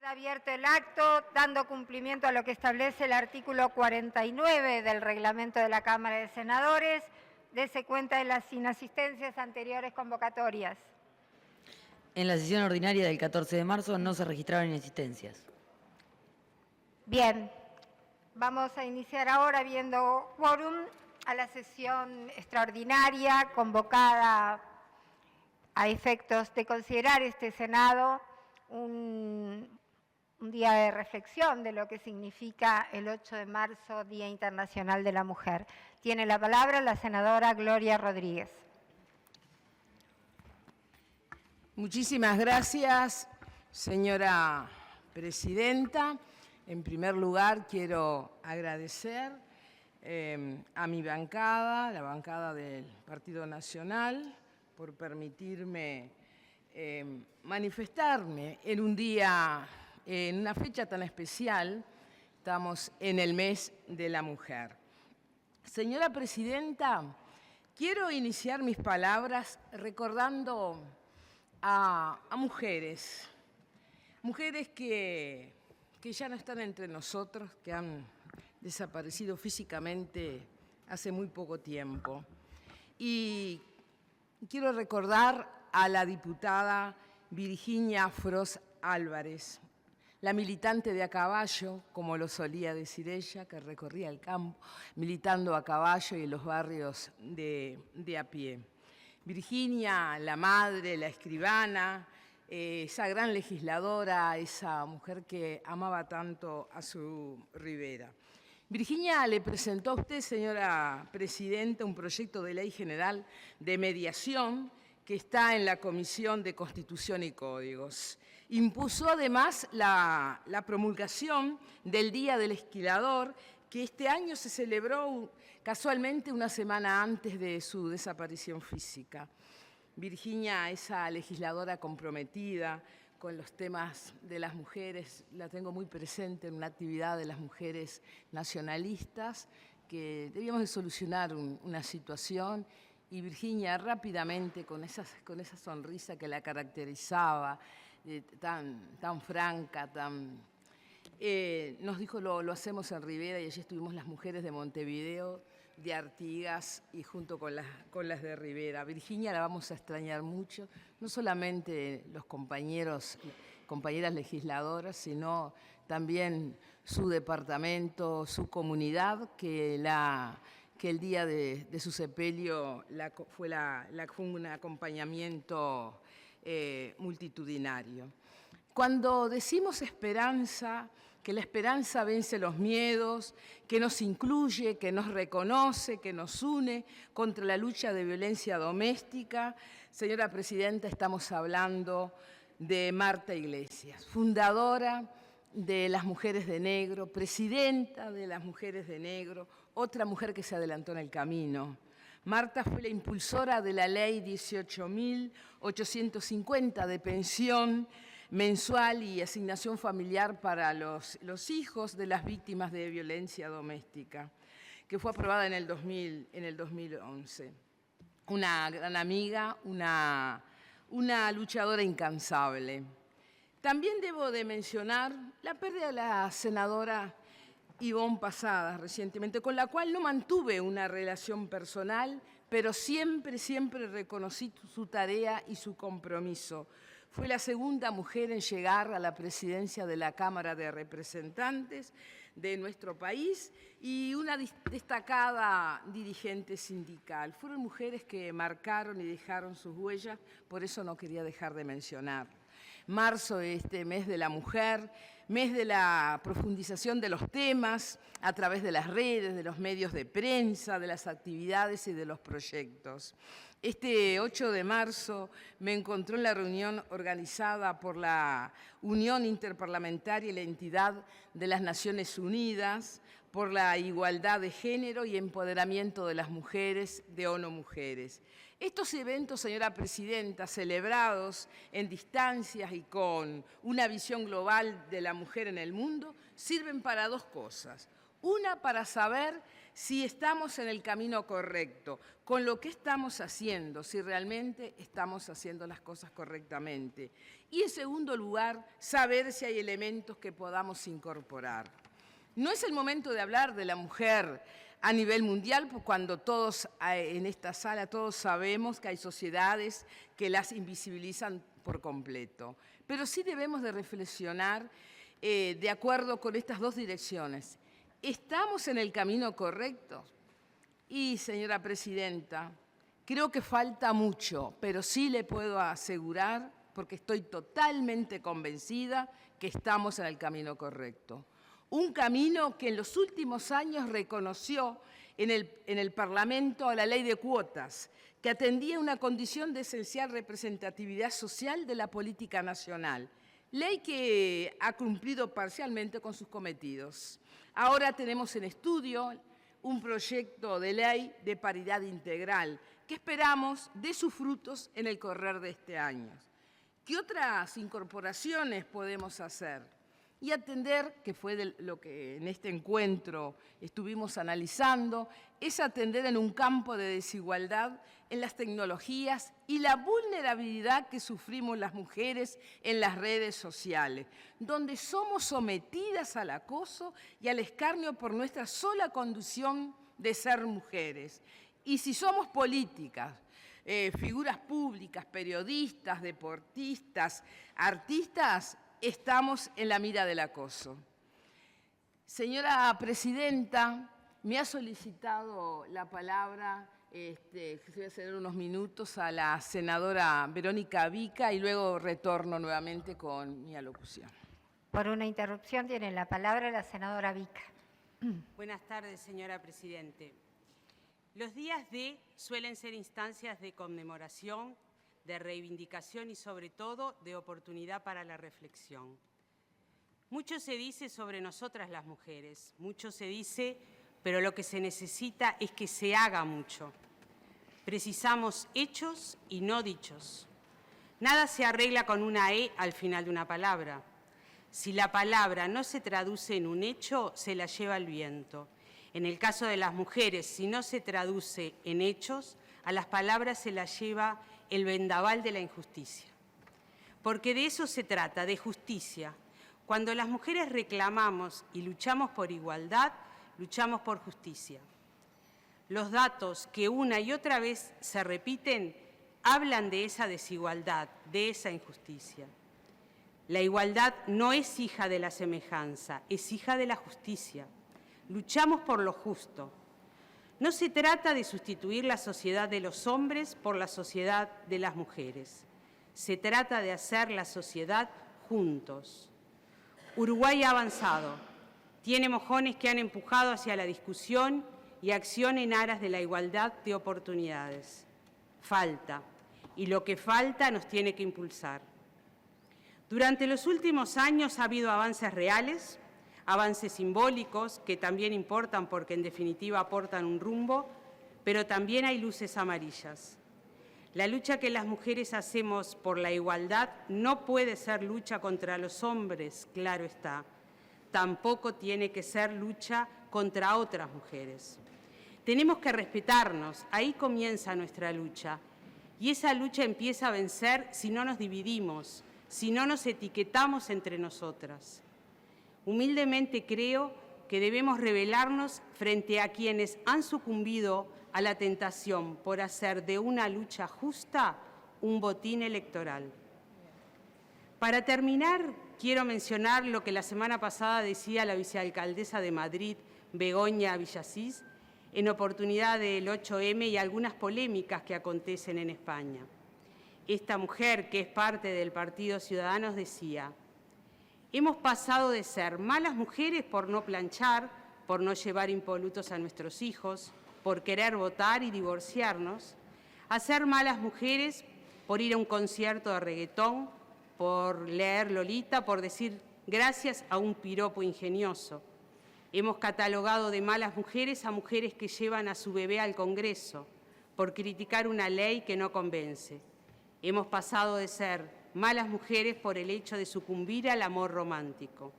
Abierto el acto, dando cumplimiento a lo que establece el artículo 49 del reglamento de la Cámara de Senadores. Dese cuenta de las inasistencias anteriores convocatorias. En la sesión ordinaria del 14 de marzo no se registraron inasistencias. Bien, vamos a iniciar ahora viendo quórum a la sesión extraordinaria convocada a efectos de considerar este Senado un día de reflexión de lo que significa el 8 de marzo, Día Internacional de la Mujer. Tiene la palabra la senadora Gloria Rodríguez. Muchísimas gracias, señora presidenta. En primer lugar, quiero agradecer a mi bancada, la bancada del Partido Nacional, por permitirme manifestarme en un día, en una fecha tan especial. Estamos en el mes de la mujer. Señora presidenta, quiero iniciar mis palabras recordando a mujeres que ya no están entre nosotros, que han desaparecido físicamente hace muy poco tiempo. Y quiero recordar a la diputada Virginia Frost Álvarez, la militante de a caballo, como lo solía decir ella, que recorría el campo, militando a caballo y en los barrios de a pie. Virginia, la madre, la escribana, esa gran legisladora, esa mujer que amaba tanto a su Rivera. Virginia le presentó a usted, señora presidenta, un proyecto de ley general de mediación que está en la Comisión de Constitución y Códigos. Impuso además la promulgación del Día del Legislador, que este año se celebró casualmente una semana antes de su desaparición física. Virginia, esa legisladora comprometida con los temas de las mujeres, la tengo muy presente en una actividad de las mujeres nacionalistas, que debíamos de solucionar una situación, y Virginia rápidamente, con esa sonrisa que la caracterizaba, tan franca, nos dijo lo hacemos en Rivera, y allí estuvimos las mujeres de Montevideo, de Artigas y junto con las de Rivera. Virginia la vamos a extrañar mucho, no solamente los compañeras legisladoras, sino también su departamento, su comunidad, que el día de su sepelio fue un acompañamiento multitudinario. Cuando decimos esperanza, que la esperanza vence los miedos, que nos incluye, que nos reconoce, que nos une contra la lucha de violencia doméstica, señora presidenta, estamos hablando de Marta Iglesias, fundadora de las Mujeres de Negro, presidenta de las Mujeres de Negro, otra mujer que se adelantó en el camino. Marta fue la impulsora de la ley 18.850 de pensión mensual y asignación familiar para los hijos de las víctimas de violencia doméstica, que fue aprobada en el 2011. Una gran amiga, una luchadora incansable. También debo de mencionar la pérdida de la senadora Ivonne Pasadas recientemente, con la cual no mantuve una relación personal, pero siempre reconocí su tarea y su compromiso. Fue la segunda mujer en llegar a la presidencia de la Cámara de Representantes de nuestro país y una destacada dirigente sindical. Fueron mujeres que marcaron y dejaron sus huellas, por eso no quería dejar de mencionar. Marzo, este mes de la mujer, mes de la profundización de los temas a través de las redes, de los medios de prensa, de las actividades y de los proyectos. Este 8 de marzo me encontró en la reunión organizada por la Unión Interparlamentaria y la Entidad de las Naciones Unidas por la Igualdad de Género y Empoderamiento de las Mujeres, de ONU Mujeres. Estos eventos, señora presidenta, celebrados en distancias y con una visión global de la mujer en el mundo, sirven para dos cosas. Una para saber si estamos en el camino correcto, con lo que estamos haciendo, si realmente estamos haciendo las cosas correctamente. Y en segundo lugar, saber si hay elementos que podamos incorporar. No es el momento de hablar de la mujer a nivel mundial, pues cuando todos en esta sala todos sabemos que hay sociedades que las invisibilizan por completo. Pero sí debemos de reflexionar de acuerdo con estas dos direcciones. ¿Estamos en el camino correcto? Y, señora presidenta, creo que falta mucho, pero sí le puedo asegurar, porque estoy totalmente convencida, que estamos en el camino correcto. Un camino que en los últimos años reconoció en el Parlamento a la ley de cuotas, que atendía una condición de esencial representatividad social de la política nacional, ley que ha cumplido parcialmente con sus cometidos. Ahora tenemos en estudio un proyecto de ley de paridad integral que esperamos dé sus frutos en el correr de este año. ¿Qué otras incorporaciones podemos hacer? Y atender, que fue lo que en este encuentro estuvimos analizando, es atender en un campo de desigualdad en las tecnologías y la vulnerabilidad que sufrimos las mujeres en las redes sociales, donde somos sometidas al acoso y al escarnio por nuestra sola condición de ser mujeres. Y si somos políticas, figuras públicas, periodistas, deportistas, artistas, estamos en la mira del acoso. Señora presidenta, me ha solicitado la palabra, voy a ceder unos minutos a la senadora Verónica Vica y luego retorno nuevamente con mi alocución. Por una interrupción tiene la palabra la senadora Vica. Buenas tardes, señora presidente. Los días D suelen ser instancias de conmemoración, de reivindicación y sobre todo de oportunidad para la reflexión. Mucho se dice sobre nosotras las mujeres, mucho se dice, pero lo que se necesita es que se haga mucho. Precisamos hechos y no dichos. Nada se arregla con una E al final de una palabra. Si la palabra no se traduce en un hecho, se la lleva el viento. En el caso de las mujeres, si no se traduce en hechos, a las palabras se las lleva el vendaval de la injusticia. Porque de eso se trata, de justicia. Cuando las mujeres reclamamos y luchamos por igualdad, luchamos por justicia. Los datos que una y otra vez se repiten hablan de esa desigualdad, de esa injusticia. La igualdad no es hija de la semejanza, es hija de la justicia. Luchamos por lo justo. No se trata de sustituir la sociedad de los hombres por la sociedad de las mujeres. Se trata de hacer la sociedad juntos. Uruguay ha avanzado. Tiene mojones que han empujado hacia la discusión y acción en aras de la igualdad de oportunidades. Falta. Y lo que falta nos tiene que impulsar. Durante los últimos años ha habido avances reales, avances simbólicos que también importan porque en definitiva aportan un rumbo, pero también hay luces amarillas. La lucha que las mujeres hacemos por la igualdad no puede ser lucha contra los hombres, claro está. Tampoco tiene que ser lucha contra otras mujeres. Tenemos que respetarnos, ahí comienza nuestra lucha. Y esa lucha empieza a vencer si no nos dividimos, si no nos etiquetamos entre nosotras. Humildemente creo que debemos rebelarnos frente a quienes han sucumbido a la tentación por hacer de una lucha justa un botín electoral. Para terminar, quiero mencionar lo que la semana pasada decía la vicealcaldesa de Madrid, Begoña Villasís, en oportunidad del 8M y algunas polémicas que acontecen en España. Esta mujer, que es parte del Partido Ciudadanos, decía: hemos pasado de ser malas mujeres por no planchar, por no llevar impolutos a nuestros hijos, por querer votar y divorciarnos, a ser malas mujeres por ir a un concierto de reggaetón, por leer Lolita, por decir gracias a un piropo ingenioso. Hemos catalogado de malas mujeres a mujeres que llevan a su bebé al Congreso, por criticar una ley que no convence. Hemos pasado de ser malas mujeres por el hecho de sucumbir al amor romántico.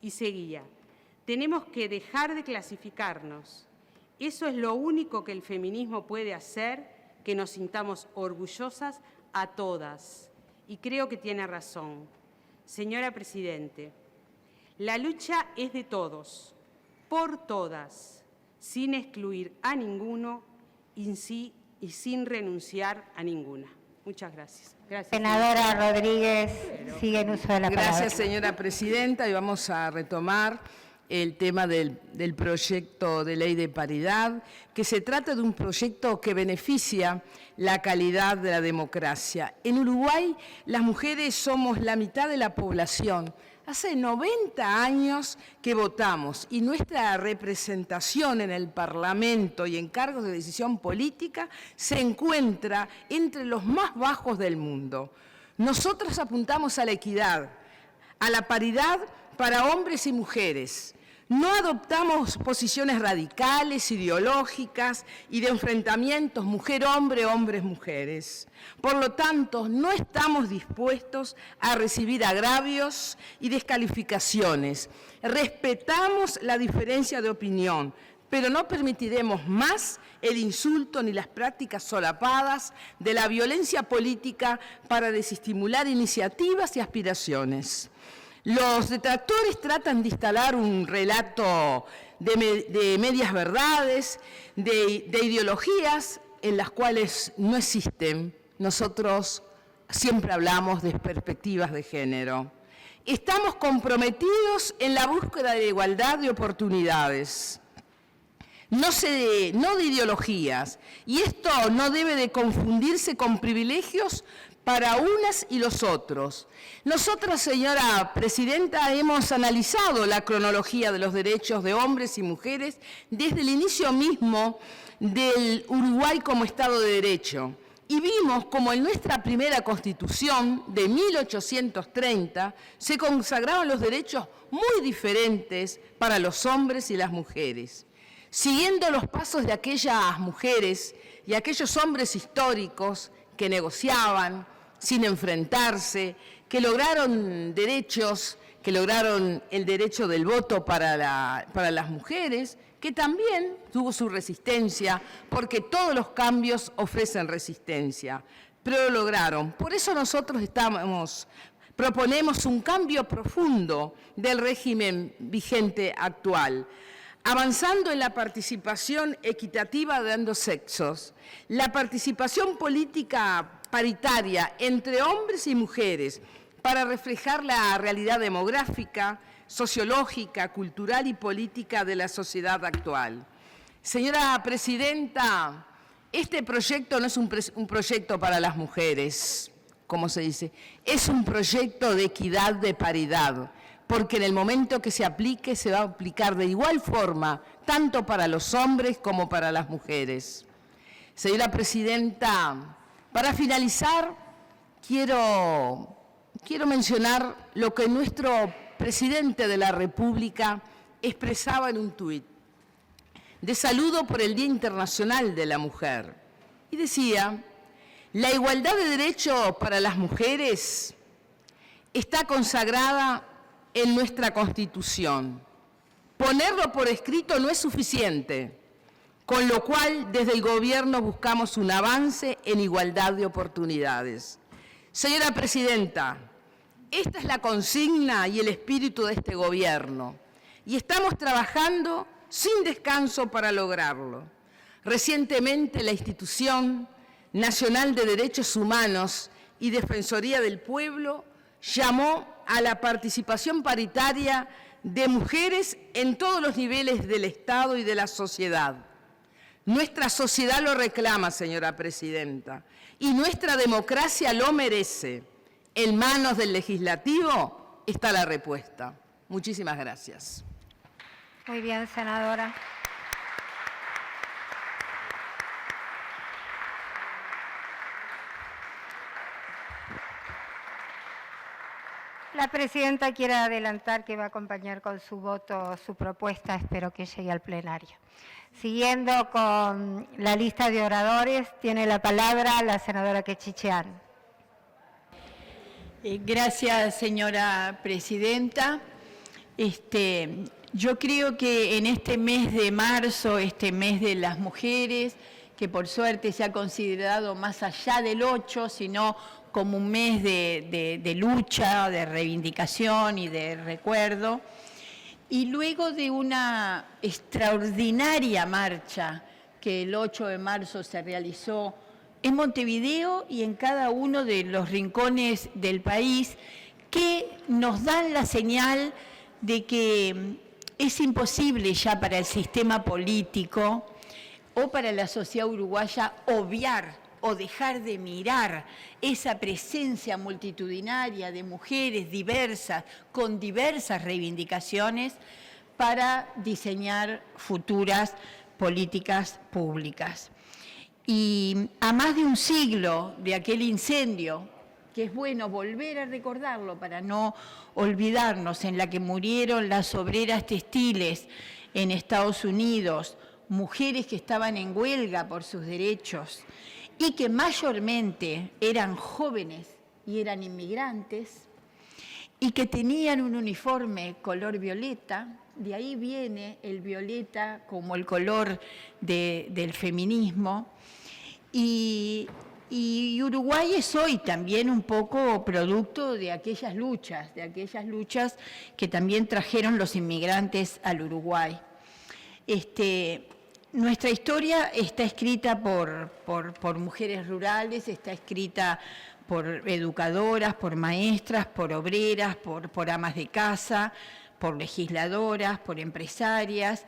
Y seguía: Tenemos que dejar de clasificarnos. Eso es lo único que el feminismo puede hacer, que nos sintamos orgullosas a todas. Y creo que tiene razón. Señora Presidente, la lucha es de todos, por todas, sin excluir a ninguno y sin renunciar a ninguna. Muchas gracias. Gracias, Senadora Rodríguez, sigue en uso de la palabra. Gracias, señora presidenta. Y vamos a retomar el tema del proyecto de ley de paridad, que se trata de un proyecto que beneficia la calidad de la democracia. En Uruguay, las mujeres somos la mitad de la población. Hace 90 años que votamos y nuestra representación en el Parlamento y en cargos de decisión política se encuentra entre los más bajos del mundo. Nosotros apuntamos a la equidad, a la paridad para hombres y mujeres. No adoptamos posiciones radicales, ideológicas y de enfrentamientos mujer-hombre, hombres-mujeres. Por lo tanto, no estamos dispuestos a recibir agravios y descalificaciones. Respetamos la diferencia de opinión, pero no permitiremos más el insulto ni las prácticas solapadas de la violencia política para desestimular iniciativas y aspiraciones. Los detractores tratan de instalar un relato de medias verdades, de ideologías en las cuales no existen. Nosotros siempre hablamos de perspectivas de género. Estamos comprometidos en la búsqueda de igualdad de oportunidades, no de ideologías. Y esto no debe de confundirse con privilegios para unas y los otros. Nosotras, señora presidenta, hemos analizado la cronología de los derechos de hombres y mujeres desde el inicio mismo del Uruguay como Estado de Derecho. Y vimos como en nuestra primera Constitución de 1830 se consagraban los derechos muy diferentes para los hombres y las mujeres. Siguiendo los pasos de aquellas mujeres y aquellos hombres históricos que negociaban sin enfrentarse, que lograron derechos, que lograron el derecho del voto para las mujeres, que también tuvo su resistencia, porque todos los cambios ofrecen resistencia, pero lo lograron. Por eso nosotros proponemos un cambio profundo del régimen vigente actual, avanzando en la participación equitativa de ambos sexos, la participación política paritaria entre hombres y mujeres para reflejar la realidad demográfica, sociológica, cultural y política de la sociedad actual. Señora presidenta, este proyecto no es un proyecto para las mujeres, como se dice, es un proyecto de equidad, de paridad, porque en el momento que se aplique, se va a aplicar de igual forma, tanto para los hombres como para las mujeres. Señora presidenta, para finalizar, quiero mencionar lo que nuestro presidente de la República expresaba en un tuit de saludo por el Día Internacional de la Mujer. Y decía, la igualdad de derechos para las mujeres está consagrada en nuestra Constitución. Ponerlo por escrito no es suficiente, con lo cual desde el Gobierno buscamos un avance en igualdad de oportunidades. Señora presidenta, esta es la consigna y el espíritu de este Gobierno, y estamos trabajando sin descanso para lograrlo. Recientemente la Institución Nacional de Derechos Humanos y Defensoría del Pueblo llamó a la participación paritaria de mujeres en todos los niveles del Estado y de la sociedad. Nuestra sociedad lo reclama, señora presidenta, y nuestra democracia lo merece. En manos del Legislativo está la respuesta. Muchísimas gracias. Muy bien, senadora. La presidenta quiere adelantar que va a acompañar con su voto su propuesta, espero que llegue al plenario. Siguiendo con la lista de oradores, tiene la palabra la senadora Quechichean. Gracias, señora presidenta. Yo creo que en este mes de marzo, este mes de las mujeres, que por suerte se ha considerado más allá del 8, sino como un mes de lucha, de reivindicación y de recuerdo, y luego de una extraordinaria marcha que el 8 de marzo se realizó en Montevideo y en cada uno de los rincones del país, que nos dan la señal de que es imposible ya para el sistema político o para la sociedad uruguaya obviar o dejar de mirar esa presencia multitudinaria de mujeres diversas, con diversas reivindicaciones, para diseñar futuras políticas públicas. Y a más de un siglo de aquel incendio, que es bueno volver a recordarlo para no olvidarnos, en la que murieron las obreras textiles en Estados Unidos, mujeres que estaban en huelga por sus derechos y que mayormente eran jóvenes y eran inmigrantes y que tenían un uniforme color violeta. De ahí viene el violeta como el color del feminismo. Y Uruguay es hoy también un poco producto de aquellas luchas que también trajeron los inmigrantes al Uruguay. Nuestra historia está escrita por mujeres rurales, está escrita por educadoras, por maestras, por obreras, por amas de casa, por legisladoras, por empresarias,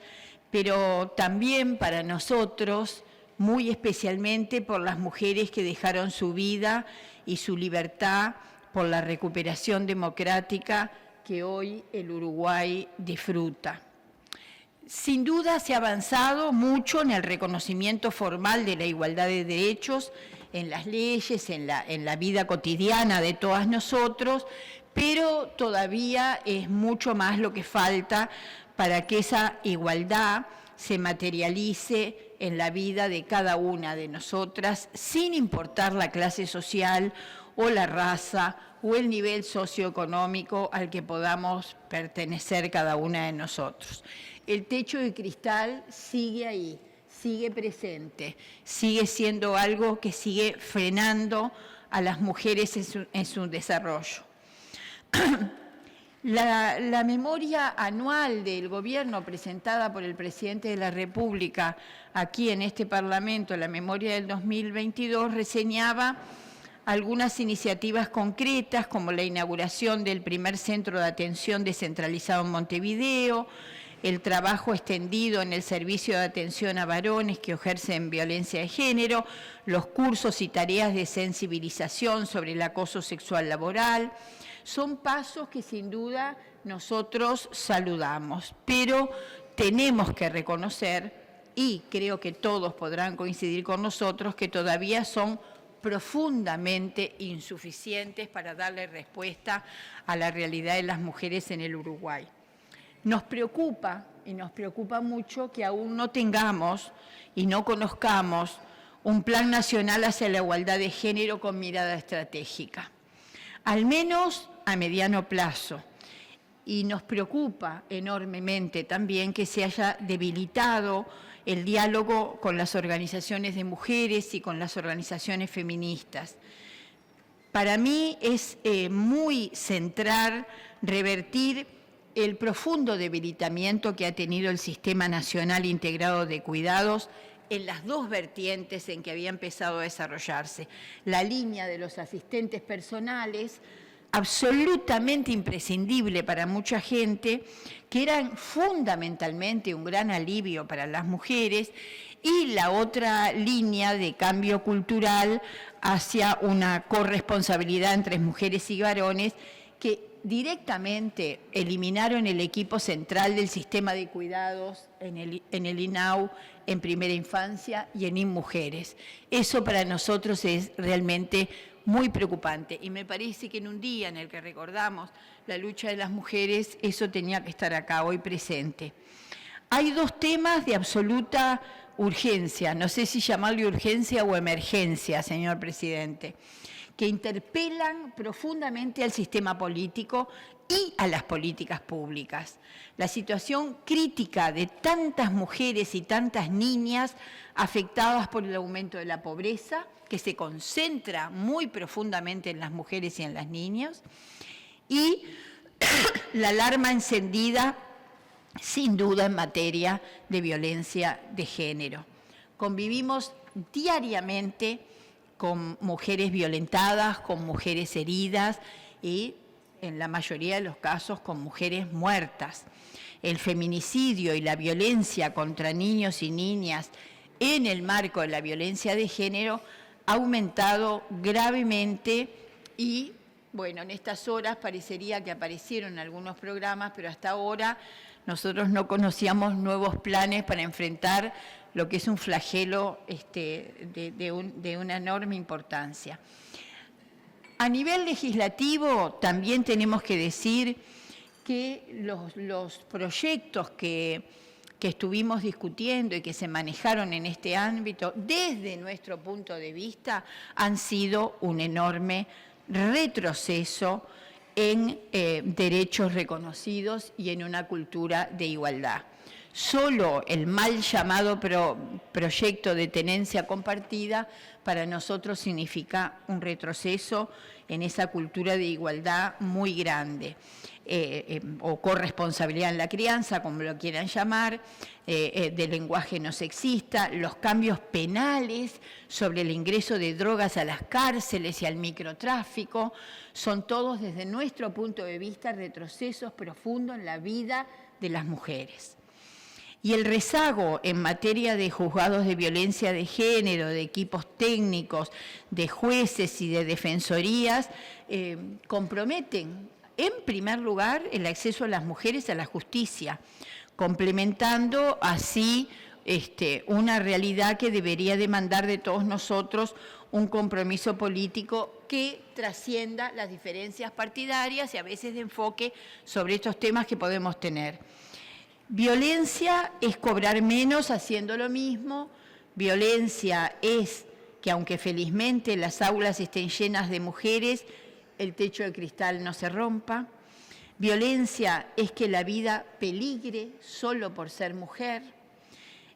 pero también para nosotros, muy especialmente por las mujeres que dejaron su vida y su libertad por la recuperación democrática que hoy el Uruguay disfruta. Sin duda se ha avanzado mucho en el reconocimiento formal de la igualdad de derechos, en las leyes, en la vida cotidiana de todas nosotros, pero todavía es mucho más lo que falta para que esa igualdad se materialice en la vida de cada una de nosotras, sin importar la clase social o la raza o el nivel socioeconómico al que podamos pertenecer cada una de nosotros. El techo de cristal sigue ahí, sigue presente, sigue siendo algo que sigue frenando a las mujeres en su desarrollo. La memoria anual del gobierno presentada por el presidente de la República aquí en este Parlamento, la memoria del 2022, reseñaba algunas iniciativas concretas como la inauguración del primer centro de atención descentralizado en Montevideo, el trabajo extendido en el servicio de atención a varones que ejercen violencia de género, los cursos y tareas de sensibilización sobre el acoso sexual laboral. Son pasos que sin duda nosotros saludamos, pero tenemos que reconocer, y creo que todos podrán coincidir con nosotros, que todavía son profundamente insuficientes para darle respuesta a la realidad de las mujeres en el Uruguay. Nos preocupa, y nos preocupa mucho, que aún no tengamos y no conozcamos un plan nacional hacia la igualdad de género con mirada estratégica, al menos a mediano plazo. Y nos preocupa enormemente también que se haya debilitado el diálogo con las organizaciones de mujeres y con las organizaciones feministas. Para mí es muy central revertir el profundo debilitamiento que ha tenido el Sistema Nacional Integrado de Cuidados en las dos vertientes en que había empezado a desarrollarse. La línea de los asistentes personales, absolutamente imprescindible para mucha gente, que eran fundamentalmente un gran alivio para las mujeres, y la otra línea de cambio cultural hacia una corresponsabilidad entre mujeres y varones, que directamente eliminaron el equipo central del sistema de cuidados en el INAU, en primera infancia y en INMujeres. Eso para nosotros es realmente muy preocupante, y me parece que en un día en el que recordamos la lucha de las mujeres, eso tenía que estar acá hoy presente. Hay dos temas de absoluta urgencia, no sé si llamarle urgencia o emergencia, señor presidente, que interpelan profundamente al sistema político y a las políticas públicas. La situación crítica de tantas mujeres y tantas niñas afectadas por el aumento de la pobreza, que se concentra muy profundamente en las mujeres y en los niños, y la alarma encendida, sin duda, en materia de violencia de género. Convivimos diariamente con mujeres violentadas, con mujeres heridas y, en la mayoría de los casos, con mujeres muertas. El feminicidio y la violencia contra niños y niñas en el marco de la violencia de género ha aumentado gravemente y, bueno, en estas horas parecería que aparecieron algunos programas, pero hasta ahora nosotros no conocíamos nuevos planes para enfrentar lo que es un flagelo de una enorme importancia. A nivel legislativo también tenemos que decir que los proyectos que estuvimos discutiendo y que se manejaron en este ámbito, desde nuestro punto de vista, han sido un enorme retroceso en derechos reconocidos y en una cultura de igualdad. Solo el mal llamado proyecto de tenencia compartida para nosotros significa un retroceso en esa cultura de igualdad muy grande, o corresponsabilidad en la crianza, como lo quieran llamar, de lenguaje no sexista, los cambios penales sobre el ingreso de drogas a las cárceles y al microtráfico, son todos desde nuestro punto de vista retrocesos profundos en la vida de las mujeres. Y el rezago en materia de juzgados de violencia de género, de equipos técnicos, de jueces y de defensorías, comprometen, en primer lugar, el acceso a las mujeres a la justicia, complementando así una realidad que debería demandar de todos nosotros un compromiso político que trascienda las diferencias partidarias y a veces de enfoque sobre estos temas que podemos tener. Violencia es cobrar menos haciendo lo mismo, violencia es que aunque felizmente las aulas estén llenas de mujeres, el techo de cristal no se rompa. Violencia es que la vida peligre solo por ser mujer.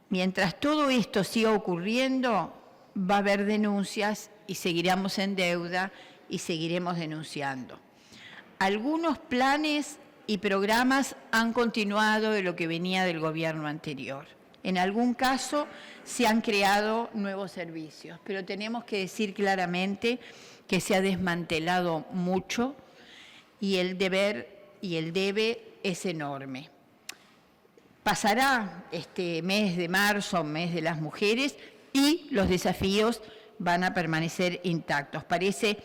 Mientras todo esto siga ocurriendo, va a haber denuncias y seguiremos en deuda y seguiremos denunciando. Algunos planes y programas han continuado de lo que venía del gobierno anterior. En algún caso se han creado nuevos servicios, pero tenemos que decir claramente que se ha desmantelado mucho y el deber y el debe es enorme. Pasará este mes de marzo, mes de las mujeres, y los desafíos van a permanecer intactos. Parece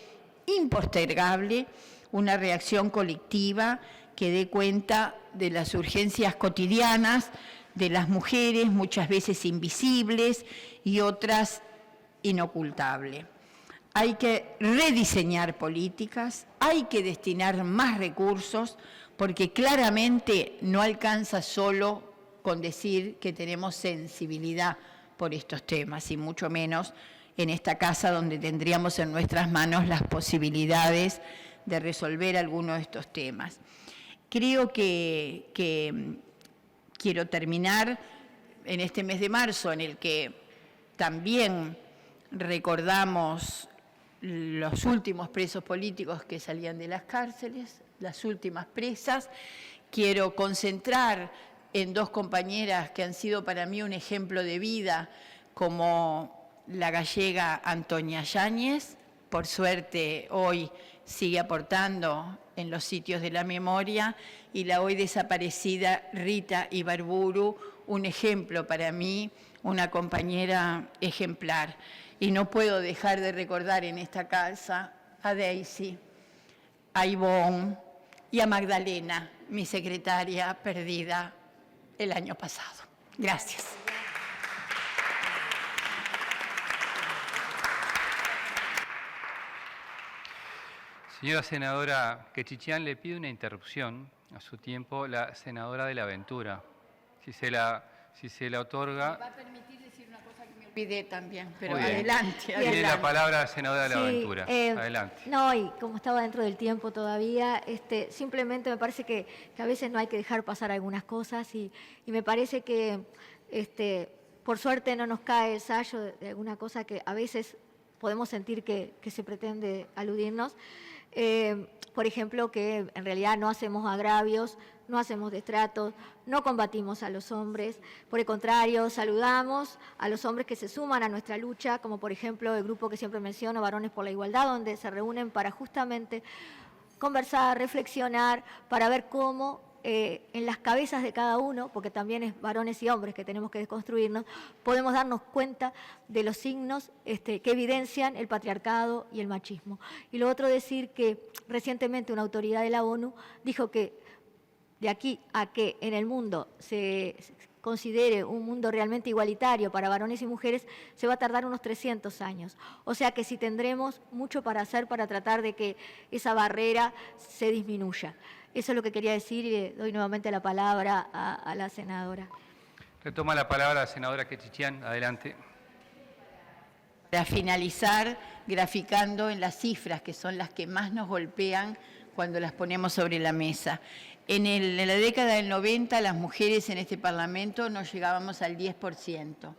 impostergable una reacción colectiva que dé cuenta de las urgencias cotidianas de las mujeres, muchas veces invisibles y otras inocultables. Hay que rediseñar políticas, hay que destinar más recursos, porque claramente no alcanza solo con decir que tenemos sensibilidad por estos temas, y mucho menos en esta casa donde tendríamos en nuestras manos las posibilidades de resolver algunos de estos temas. Creo que quiero terminar en este mes de marzo, en el que también recordamos los últimos presos políticos que salían de las cárceles, las últimas presas. Quiero concentrar en dos compañeras que han sido para mí un ejemplo de vida, como la gallega Antonia Yáñez, por suerte hoy sigue aportando en los sitios de la memoria, y la hoy desaparecida Rita Ibarburu, un ejemplo para mí, una compañera ejemplar. Y no puedo dejar de recordar en esta casa a Daisy, a Ivonne y a Magdalena, mi secretaria perdida el año pasado. Gracias. Señora senadora Quechichián, le pide una interrupción a su tiempo la senadora de la Aventura. Si se la otorga... ¿Me va a permitir decir una cosa que me pide también, pero Muy bien. adelante. Tiene la adelante. palabra la senadora de la Sí, Aventura. Adelante. No, y como estaba dentro del tiempo todavía, simplemente me parece que a veces no hay que dejar pasar algunas cosas y me parece que por suerte no nos cae el sallo de alguna cosa que a veces podemos sentir que se pretende aludirnos. Por ejemplo, que en realidad no hacemos agravios, no hacemos destratos, no combatimos a los hombres. Por el contrario, saludamos a los hombres que se suman a nuestra lucha, como por ejemplo el grupo que siempre menciono, Varones por la Igualdad, donde se reúnen para justamente conversar, reflexionar, para ver cómo en las cabezas de cada uno, porque también es varones y hombres que tenemos que desconstruirnos, podemos darnos cuenta de los signos que evidencian el patriarcado y el machismo. Y lo otro, decir que recientemente una autoridad de la ONU dijo que de aquí a que en el mundo se considere un mundo realmente igualitario para varones y mujeres, se va a tardar unos 300 años. O sea que sí tendremos mucho para hacer para tratar de que esa barrera se disminuya. Eso es lo que quería decir y le doy nuevamente la palabra a la senadora. Retoma la palabra la senadora Quechichian. Adelante. Para finalizar, graficando en las cifras, que son las que más nos golpean cuando las ponemos sobre la mesa. En la década del 90, las mujeres en este Parlamento no llegábamos al 10%.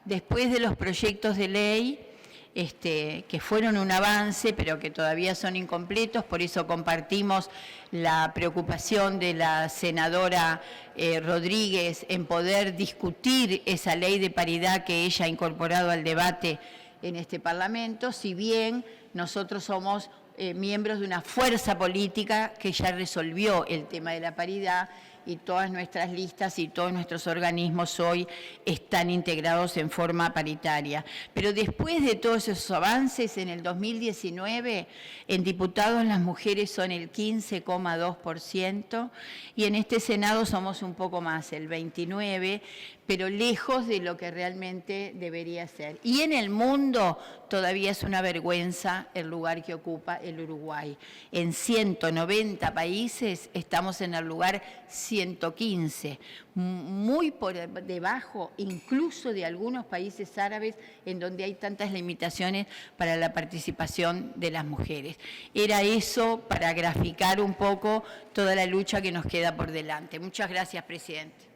Después de los proyectos de ley, que fueron un avance, pero que todavía son incompletos, por eso compartimos la preocupación de la senadora Rodríguez en poder discutir esa ley de paridad que ella ha incorporado al debate en este Parlamento, si bien nosotros somos miembros de una fuerza política que ya resolvió el tema de la paridad y todas nuestras listas y todos nuestros organismos hoy están integrados en forma paritaria. Pero después de todos esos avances, en el 2019, en diputados las mujeres son el 15,2% y en este Senado somos un poco más, el 29%, pero lejos de lo que realmente debería ser. Y en el mundo todavía es una vergüenza el lugar que ocupa el Uruguay. En 190 países estamos en el lugar 115, muy por debajo incluso de algunos países árabes en donde hay tantas limitaciones para la participación de las mujeres. Era eso para graficar un poco toda la lucha que nos queda por delante. Muchas gracias, presidente.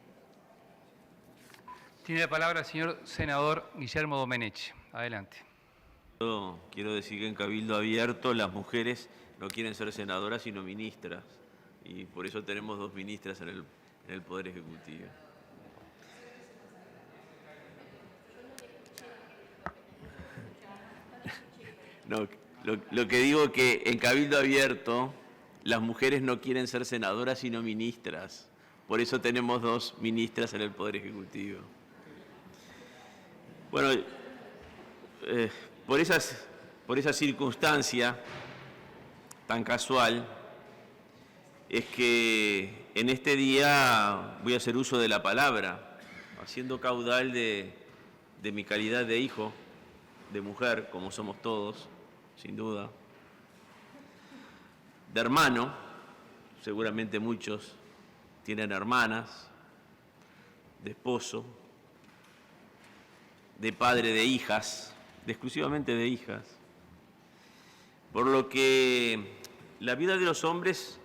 Tiene la palabra el señor senador Guillermo Domenech. Adelante. Yo quiero decir que en Cabildo Abierto las mujeres no quieren ser senadoras sino ministras y por eso tenemos 2 ministras en el Poder Ejecutivo. No, lo que digo es que en Cabildo Abierto las mujeres no quieren ser senadoras sino ministras. Por eso tenemos 2 ministras en el Poder Ejecutivo. Bueno, por esa circunstancia tan casual es que en este día voy a hacer uso de la palabra, haciendo caudal de mi calidad de hijo, de mujer, como somos todos, sin duda, de hermano, seguramente muchos tienen hermanas, de esposo, de padre de hijas, exclusivamente de hijas, por lo que la vida de los hombres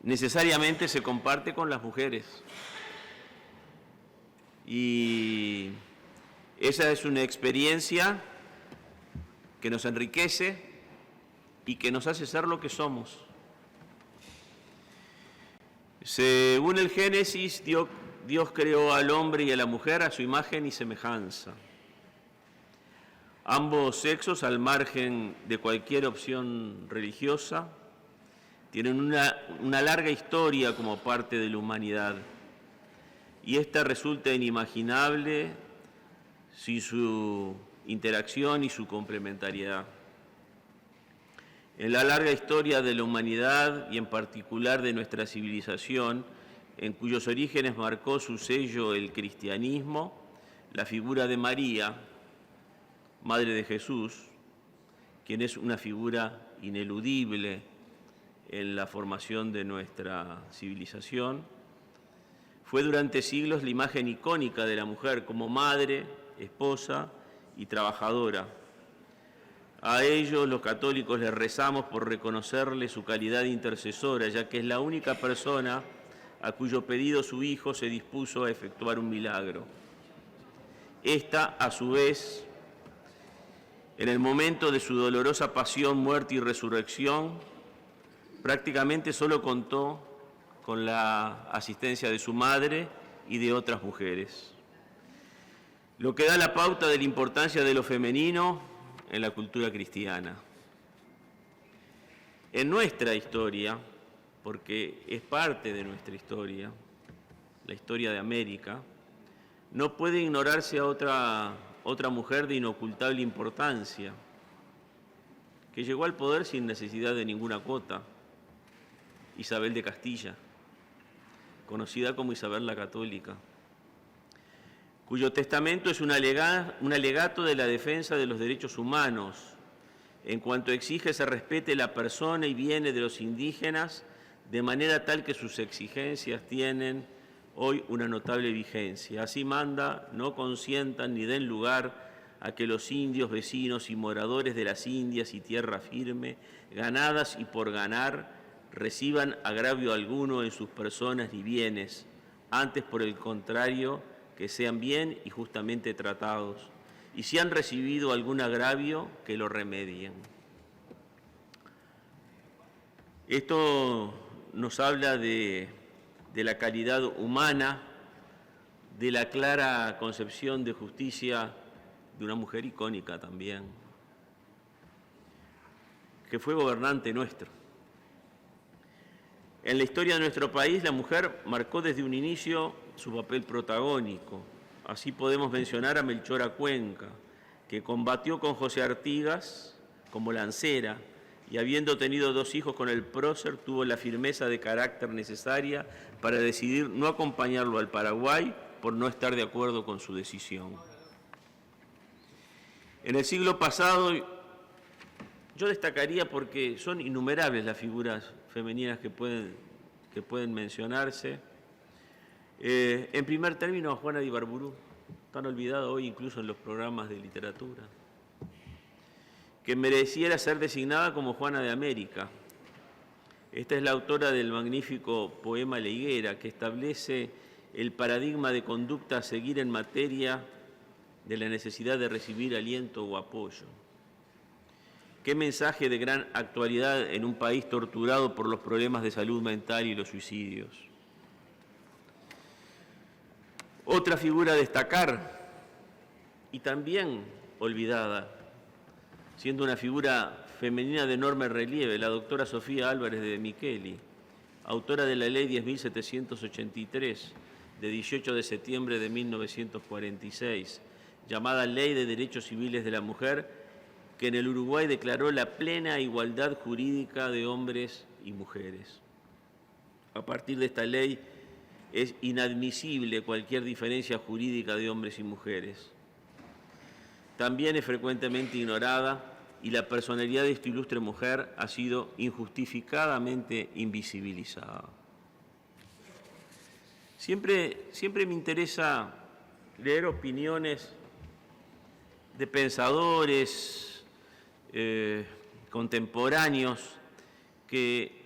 necesariamente se comparte con las mujeres. Y esa es una experiencia que nos enriquece y que nos hace ser lo que somos. Según el Génesis, Dios creó al hombre y a la mujer a su imagen y semejanza. Ambos sexos, al margen de cualquier opción religiosa, tienen una larga historia como parte de la humanidad. Y esta resulta inimaginable sin su interacción y su complementariedad. En la larga historia de la humanidad y en particular de nuestra civilización, en cuyos orígenes marcó su sello el cristianismo, la figura de María, Madre de Jesús, quien es una figura ineludible en la formación de nuestra civilización, fue durante siglos la imagen icónica de la mujer como madre, esposa y trabajadora. A ellos, los católicos, les rezamos por reconocerle su calidad de intercesora, ya que es la única persona a cuyo pedido su Hijo se dispuso a efectuar un milagro. Esta, a su vez, en el momento de su dolorosa pasión, muerte y resurrección, prácticamente solo contó con la asistencia de su madre y de otras mujeres. Lo que da la pauta de la importancia de lo femenino en la cultura cristiana. En nuestra historia, porque es parte de nuestra historia, la historia de América, no puede ignorarse a otra mujer de inocultable importancia, que llegó al poder sin necesidad de ninguna cuota, Isabel de Castilla, conocida como Isabel la Católica, cuyo testamento es un alegato de la defensa de los derechos humanos, en cuanto exige se respete la persona y bienes de los indígenas, de manera tal que sus exigencias tienen hoy una notable vigencia. Así manda, no consientan ni den lugar a que los indios, vecinos y moradores de las Indias y tierra firme, ganadas y por ganar, reciban agravio alguno en sus personas ni bienes, antes por el contrario, que sean bien y justamente tratados, y si han recibido algún agravio, que lo remedien. Esto nos habla de la calidad humana, de la clara concepción de justicia de una mujer icónica también, que fue gobernante nuestro. En la historia de nuestro país, la mujer marcó desde un inicio su papel protagónico. Así podemos mencionar a Melchora Cuenca, que combatió con José Artigas como lancera y habiendo tenido 2 hijos con el prócer, tuvo la firmeza de carácter necesaria para decidir no acompañarlo al Paraguay por no estar de acuerdo con su decisión. En el siglo pasado, yo destacaría porque son innumerables las figuras femeninas que pueden mencionarse. En primer término, a Juana de Ibarburu, tan olvidada hoy incluso en los programas de literatura, que mereciera ser designada como Juana de América. Esta es la autora del magnífico poema La Higuera, que establece el paradigma de conducta a seguir en materia de la necesidad de recibir aliento o apoyo. Qué mensaje de gran actualidad en un país torturado por los problemas de salud mental y los suicidios. Otra figura a destacar, y también olvidada, siendo una figura femenina de enorme relieve, la doctora Sofía Álvarez de Micheli, autora de la Ley 10.783, de 18 de septiembre de 1946, llamada Ley de Derechos Civiles de la Mujer, que en el Uruguay declaró la plena igualdad jurídica de hombres y mujeres. A partir de esta ley es inadmisible cualquier diferencia jurídica de hombres y mujeres. También es frecuentemente ignorada y la personalidad de esta ilustre mujer ha sido injustificadamente invisibilizada. Siempre me interesa leer opiniones de pensadores contemporáneos que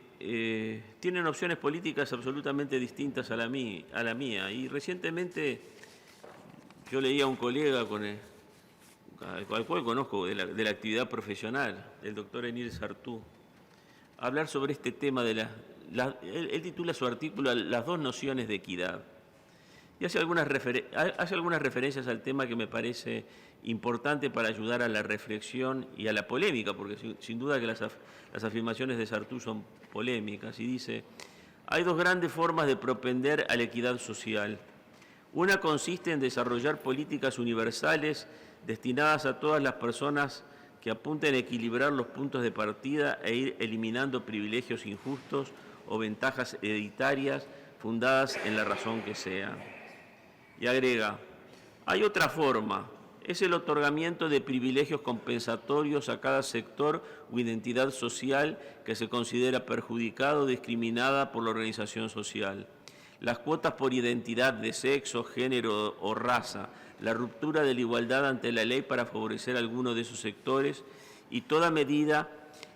tienen opciones políticas absolutamente distintas a la mía. Y recientemente yo leía a un colega al cual conozco de la actividad profesional, el doctor Enil Sartú, hablar sobre este tema él titula su artículo Las 2 nociones de equidad. Y hace algunas referencias al tema que me parece importante para ayudar a la reflexión y a la polémica, porque sin duda que las afirmaciones de Sartú son polémicas, y dice: hay 2 grandes formas de propender a la equidad social. Una consiste en desarrollar políticas universales destinadas a todas las personas que apunten a equilibrar los puntos de partida e ir eliminando privilegios injustos o ventajas hereditarias fundadas en la razón que sea. Y agrega: hay otra forma, es el otorgamiento de privilegios compensatorios a cada sector o identidad social que se considera perjudicada o discriminada por la organización social. las cuotas por identidad de sexo, género o raza, la ruptura de la igualdad ante la ley para favorecer a alguno de esos sectores y toda medida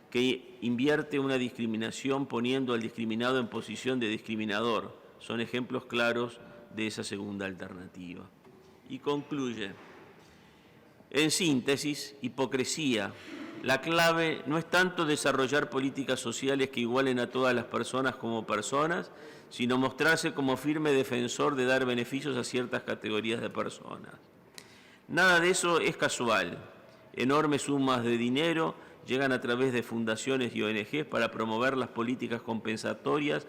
que invierte una discriminación poniendo al discriminado en posición de discriminador. Son ejemplos claros de esa segunda alternativa. Y concluye, en síntesis, hipocresía. La clave no es tanto desarrollar políticas sociales que igualen a todas las personas como personas, sino mostrarse como firme defensor de dar beneficios a ciertas categorías de personas. Nada de eso es casual. Enormes sumas de dinero llegan a través de fundaciones y ONGs para promover las políticas compensatorias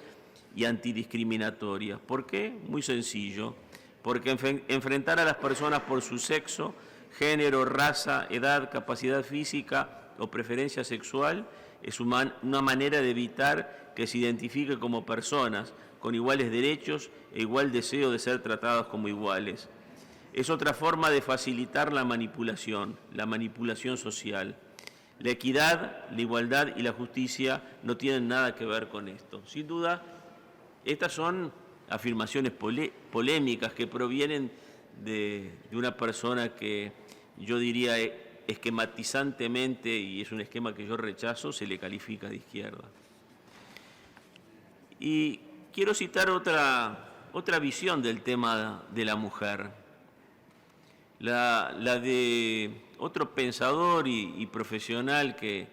y antidiscriminatorias. ¿Por qué? Muy sencillo. Porque enfrentar a las personas por su sexo, género, raza, edad, capacidad física o preferencia sexual es una manera de evitar que se identifique como personas con iguales derechos e igual deseo de ser tratados como iguales. Es otra forma de facilitar la manipulación social. La equidad, la igualdad y la justicia no tienen nada que ver con esto. Sin duda, estas son afirmaciones polémicas que provienen de una persona que yo diría esquematizantemente, y es un esquema que yo rechazo, se le califica de izquierda. Y quiero citar otra visión del tema de la mujer, la de otro pensador y profesional que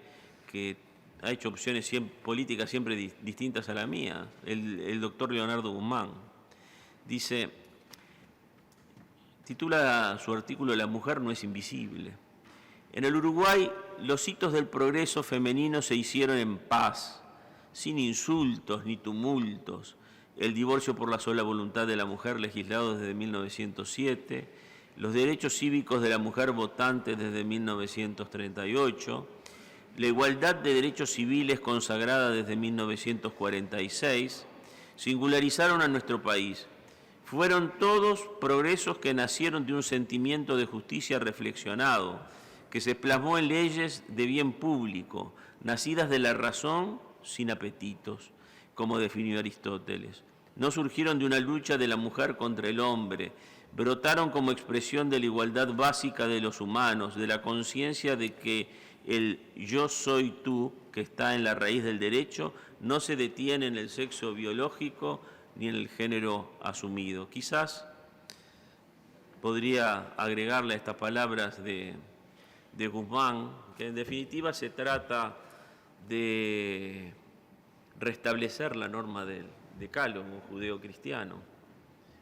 ha hecho opciones políticas siempre distintas a la mía, el doctor Leonardo Guzmán. Titula su artículo «La mujer no es invisible». En el Uruguay, los hitos del progreso femenino se hicieron en paz, sin insultos ni tumultos. El divorcio por la sola voluntad de la mujer legislado desde 1907, los derechos cívicos de la mujer votante desde 1938, la igualdad de derechos civiles consagrada desde 1946, singularizaron a nuestro país. Fueron todos progresos que nacieron de un sentimiento de justicia reflexionado, que se plasmó en leyes de bien público, nacidas de la razón sin apetitos, como definió Aristóteles. No surgieron de una lucha de la mujer contra el hombre, brotaron como expresión de la igualdad básica de los humanos, de la conciencia de que el yo soy tú, que está en la raíz del derecho, no se detiene en el sexo biológico ni en el género asumido. Quizás podría agregarle a estas palabras de Guzmán, que en definitiva se trata de restablecer la norma del decálogo judeo-cristiano.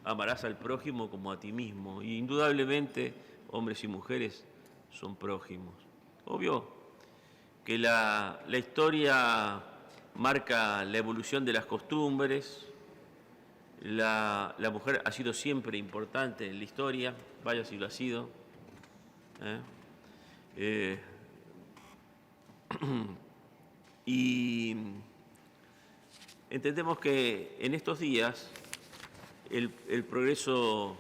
Amarás al prójimo como a ti mismo. Y indudablemente, hombres y mujeres son prójimos. Obvio que la historia marca la evolución de las costumbres. La mujer ha sido siempre importante en la historia, vaya si lo ha sido. Y entendemos que en estos días el progreso,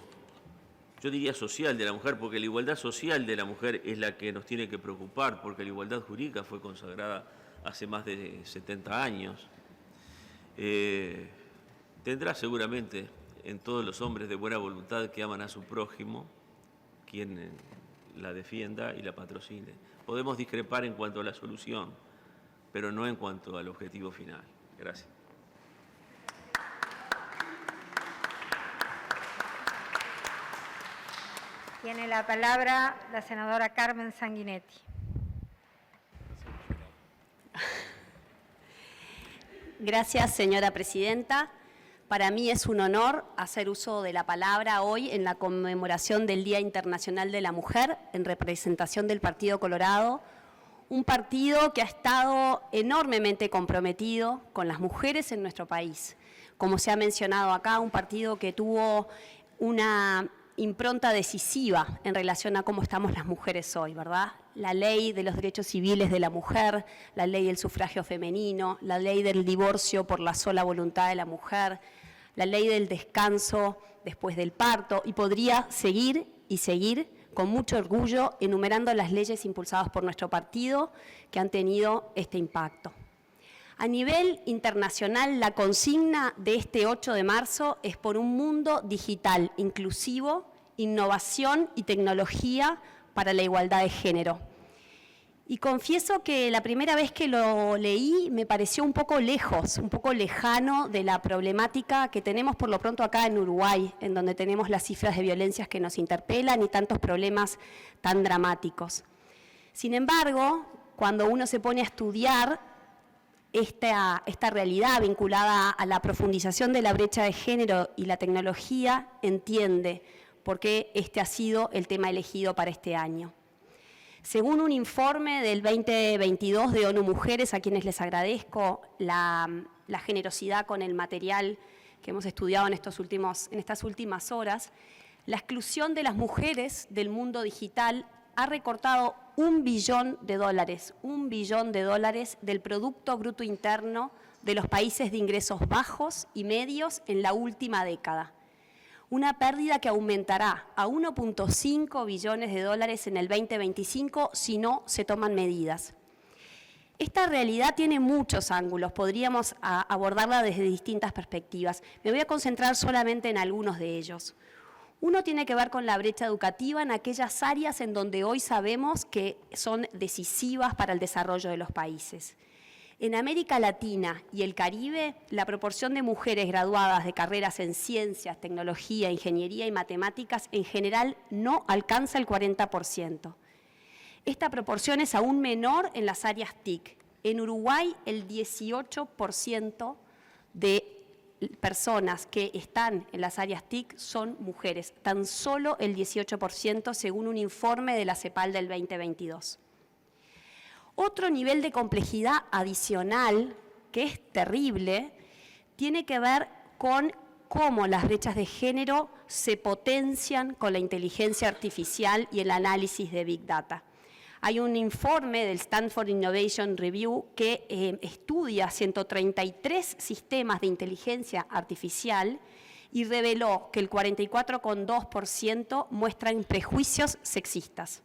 yo diría social de la mujer, porque la igualdad social de la mujer es la que nos tiene que preocupar, porque la igualdad jurídica fue consagrada hace más de 70 años. Tendrá seguramente en todos los hombres de buena voluntad que aman a su prójimo quien la defienda y la patrocine. Podemos discrepar en cuanto a la solución, pero no en cuanto al objetivo final. Gracias. Tiene la palabra la senadora Carmen Sanguinetti. Gracias, señora presidenta. Para mí es un honor hacer uso de la palabra hoy en la conmemoración del Día Internacional de la Mujer en representación del Partido Colorado, un partido que ha estado enormemente comprometido con las mujeres en nuestro país. Como se ha mencionado acá, un partido que tuvo una impronta decisiva en relación a cómo estamos las mujeres hoy, ¿verdad? La ley de los derechos civiles de la mujer, la ley del sufragio femenino, la ley del divorcio por la sola voluntad de la mujer, la ley del descanso después del parto, y podría seguir y seguir con mucho orgullo enumerando las leyes impulsadas por nuestro partido que han tenido este impacto. A nivel internacional, la consigna de este 8 de marzo es por un mundo digital, inclusivo, innovación y tecnología para la igualdad de género. Y confieso que la primera vez que lo leí me pareció un poco lejos, un poco lejano de la problemática que tenemos por lo pronto acá en Uruguay, en donde tenemos las cifras de violencias que nos interpelan y tantos problemas tan dramáticos. Sin embargo, cuando uno se pone a estudiar esta realidad vinculada a la profundización de la brecha de género y la tecnología, entiende por qué este ha sido el tema elegido para este año. Según un informe del 2022 de ONU Mujeres, a quienes les agradezco la generosidad con el material que hemos estudiado en estas últimas horas, la exclusión de las mujeres del mundo digital ha recortado $1 billón, $1 billón del Producto Bruto Interno de los países de ingresos bajos y medios en la última década. Una pérdida que aumentará a $1.5 billones en el 2025 si no se toman medidas. Esta realidad tiene muchos ángulos, podríamos abordarla desde distintas perspectivas. Me voy a concentrar solamente en algunos de ellos. Uno tiene que ver con la brecha educativa en aquellas áreas en donde hoy sabemos que son decisivas para el desarrollo de los países. En América Latina y el Caribe, la proporción de mujeres graduadas de carreras en ciencias, tecnología, ingeniería y matemáticas en general no alcanza el 40%. Esta proporción es aún menor en las áreas TIC. En Uruguay, el 18% de personas que están en las áreas TIC son mujeres, tan solo el 18% según un informe de la CEPAL del 2022. Otro nivel de complejidad adicional, que es terrible, tiene que ver con cómo las brechas de género se potencian con la inteligencia artificial y el análisis de Big Data. Hay un informe del Stanford Innovation Review que estudia 133 sistemas de inteligencia artificial y reveló que el 44,2% muestran prejuicios sexistas.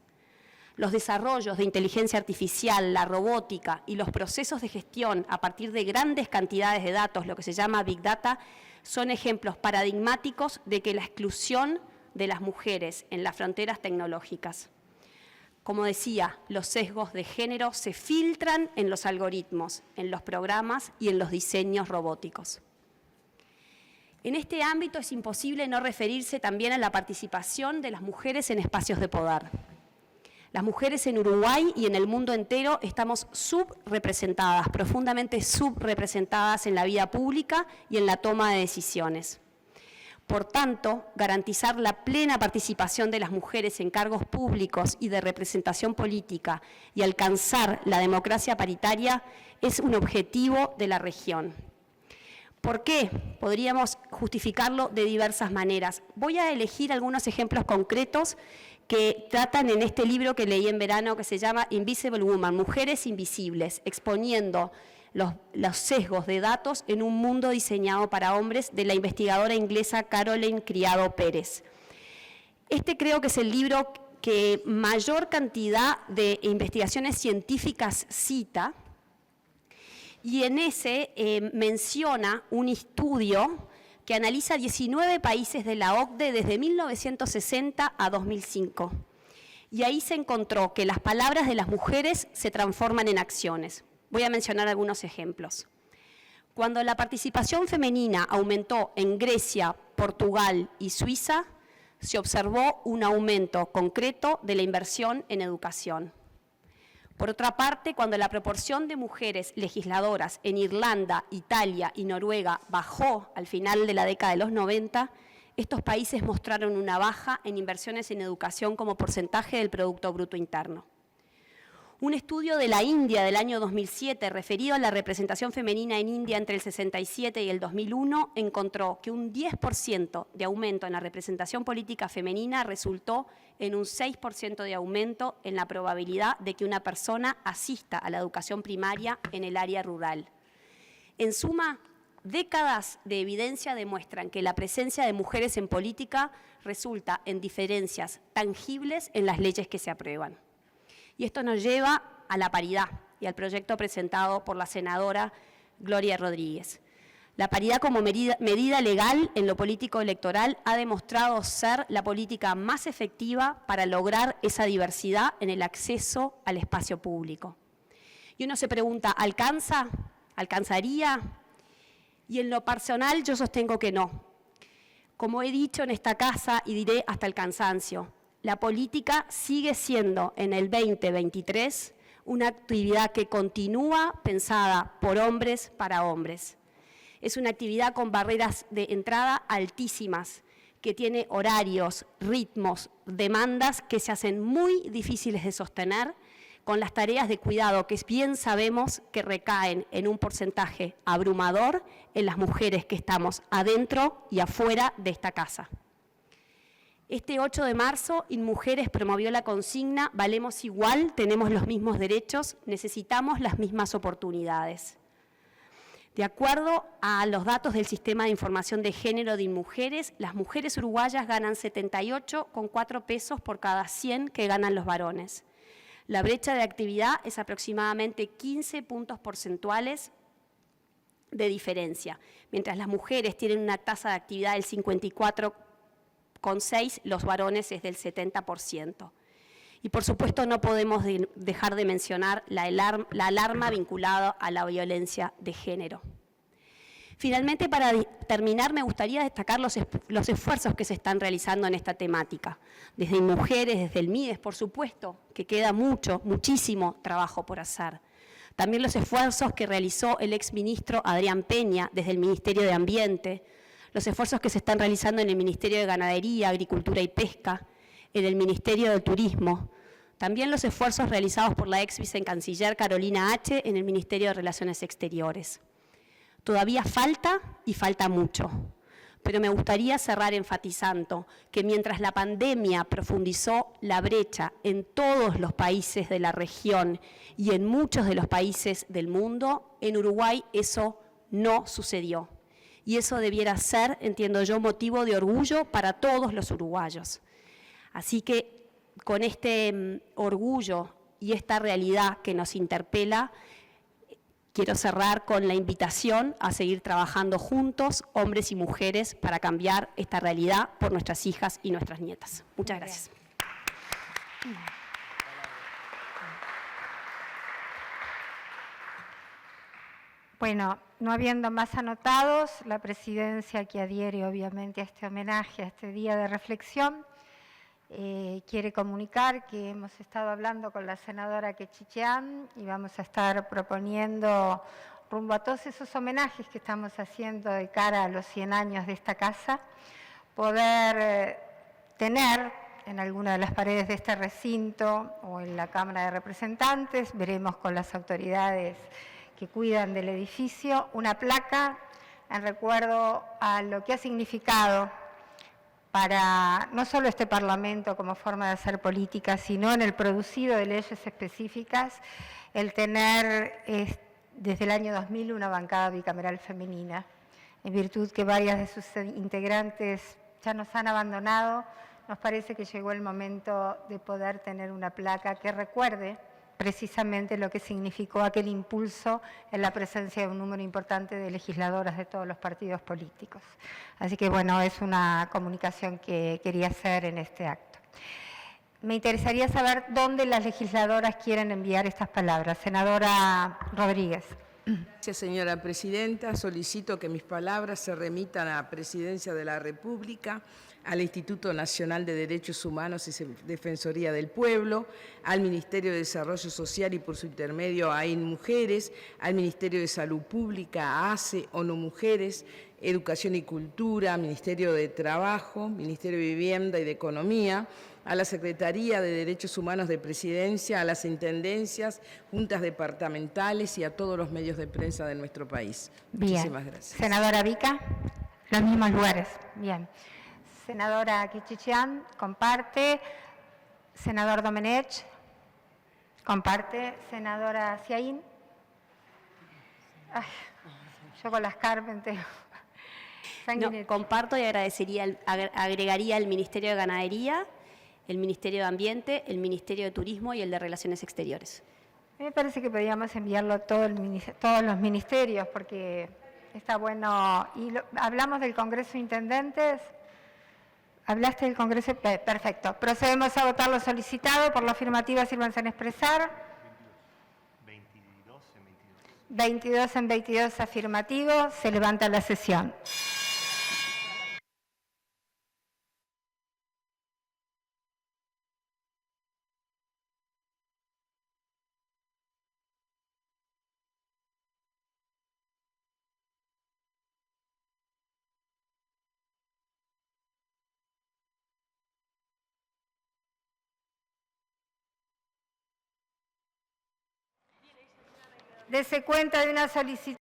Los desarrollos de inteligencia artificial, la robótica y los procesos de gestión a partir de grandes cantidades de datos, lo que se llama Big Data, son ejemplos paradigmáticos de que la exclusión de las mujeres en las fronteras tecnológicas. Como decía, los sesgos de género se filtran en los algoritmos, en los programas y en los diseños robóticos. En este ámbito es imposible no referirse también a la participación de las mujeres en espacios de poder. Las mujeres en Uruguay y en el mundo entero estamos subrepresentadas, profundamente subrepresentadas en la vida pública y en la toma de decisiones. Por tanto, garantizar la plena participación de las mujeres en cargos públicos y de representación política y alcanzar la democracia paritaria es un objetivo de la región. ¿Por qué? Podríamos justificarlo de diversas maneras. Voy a elegir algunos ejemplos concretos que tratan en este libro que leí en verano que se llama Invisible Woman, Mujeres Invisibles, exponiendo los sesgos de datos en un mundo diseñado para hombres, de la investigadora inglesa Caroline Criado Pérez. Este creo que es el libro que mayor cantidad de investigaciones científicas cita, y en ese menciona un estudio que analiza 19 países de la OCDE desde 1960 a 2005. Y ahí se encontró que las palabras de las mujeres se transforman en acciones. Voy a mencionar algunos ejemplos. Cuando la participación femenina aumentó en Grecia, Portugal y Suiza, se observó un aumento concreto de la inversión en educación. Por otra parte, cuando la proporción de mujeres legisladoras en Irlanda, Italia y Noruega bajó al final de la década de los 90, estos países mostraron una baja en inversiones en educación como porcentaje del Producto Bruto Interno. Un estudio de la India del año 2007 referido a la representación femenina en India entre el 67 y el 2001 encontró que un 10% de aumento en la representación política femenina resultó en un 6% de aumento en la probabilidad de que una persona asista a la educación primaria en el área rural. En suma, décadas de evidencia demuestran que la presencia de mujeres en política resulta en diferencias tangibles en las leyes que se aprueban. Y esto nos lleva a la paridad y al proyecto presentado por la senadora Gloria Rodríguez. La paridad como medida legal en lo político electoral ha demostrado ser la política más efectiva para lograr esa diversidad en el acceso al espacio público. Y uno se pregunta, ¿alcanza? ¿Alcanzaría? Y en lo personal yo sostengo que no. Como he dicho en esta casa y diré hasta el cansancio, la política sigue siendo en el 2023 una actividad que continúa pensada por hombres para hombres. Es una actividad con barreras de entrada altísimas, que tiene horarios, ritmos, demandas que se hacen muy difíciles de sostener con las tareas de cuidado que bien sabemos que recaen en un porcentaje abrumador en las mujeres que estamos adentro y afuera de esta casa. Este 8 de marzo, InMujeres promovió la consigna «Valemos igual, tenemos los mismos derechos, necesitamos las mismas oportunidades». De acuerdo a los datos del Sistema de Información de Género de InMujeres, las mujeres uruguayas ganan 78,4 pesos por cada 100 que ganan los varones. La brecha de actividad es aproximadamente 15 puntos porcentuales de diferencia. Mientras las mujeres tienen una tasa de actividad del 54,6, los varones es del 70%. Y por supuesto no podemos dejar de mencionar la alarma vinculada a la violencia de género. Finalmente, para terminar, me gustaría destacar los esfuerzos que se están realizando en esta temática. Desde InMujeres, desde el MIDES, por supuesto, que queda muchísimo trabajo por hacer. También los esfuerzos que realizó el exministro Adrián Peña desde el Ministerio de Ambiente, los esfuerzos que se están realizando en el Ministerio de Ganadería, Agricultura y Pesca, en el Ministerio de Turismo, también los esfuerzos realizados por la ex vicecanciller Carolina H. en el Ministerio de Relaciones Exteriores. Todavía falta y falta mucho, pero me gustaría cerrar enfatizando que mientras la pandemia profundizó la brecha en todos los países de la región y en muchos de los países del mundo, en Uruguay eso no sucedió. Y eso debiera ser, entiendo yo, motivo de orgullo para todos los uruguayos. Así que con este orgullo y esta realidad que nos interpela, quiero cerrar con la invitación a seguir trabajando juntos, hombres y mujeres, para cambiar esta realidad por nuestras hijas y nuestras nietas. Muchas gracias. Bueno, no habiendo más anotados, la presidencia, que adhiere obviamente a este homenaje, a este día de reflexión, quiere comunicar que hemos estado hablando con la senadora Quechichián y vamos a estar proponiendo, rumbo a todos esos homenajes que estamos haciendo de cara a los 100 años de esta casa, poder tener en alguna de las paredes de este recinto o en la Cámara de Representantes, veremos con las autoridades que cuidan del edificio, una placa en recuerdo a lo que ha significado para no solo este Parlamento como forma de hacer política, sino en el producido de leyes específicas, el tener desde el año 2000 una bancada bicameral femenina, en virtud que varias de sus integrantes ya nos han abandonado. Nos parece que llegó el momento de poder tener una placa que recuerde precisamente lo que significó aquel impulso en la presencia de un número importante de legisladoras de todos los partidos políticos. Así que bueno, es una comunicación que quería hacer en este acto. Me interesaría saber dónde las legisladoras quieren enviar estas palabras. Senadora Rodríguez. Gracias, señora presidenta. Solicito que mis palabras se remitan a la Presidencia de la República, al Instituto Nacional de Derechos Humanos y Defensoría del Pueblo, al Ministerio de Desarrollo Social y por su intermedio a InMujeres, al Ministerio de Salud Pública, a ACE, ONU Mujeres, Educación y Cultura, Ministerio de Trabajo, Ministerio de Vivienda y de Economía, a la Secretaría de Derechos Humanos de Presidencia, a las intendencias, juntas departamentales y a todos los medios de prensa de nuestro país. Bien. Muchísimas gracias. Senadora Vica, los mismos lugares. Bien. Senadora Quechichián, comparte. Senador Domenech, comparte. Senadora Ciaín. Ay, yo con las Carmen tengo. No, comparto y agregaría el Ministerio de Ganadería, el Ministerio de Ambiente, el Ministerio de Turismo y el de Relaciones Exteriores. A mí me parece que podríamos enviarlo a todos los ministerios, porque está bueno. Y hablamos del Congreso de Intendentes. ¿Hablaste del Congreso? Perfecto. Procedemos a votar lo solicitado. Por la afirmativa, sírvanse en expresar. 22 en 22 afirmativos. Se levanta la sesión. Dese cuenta de una solicitud.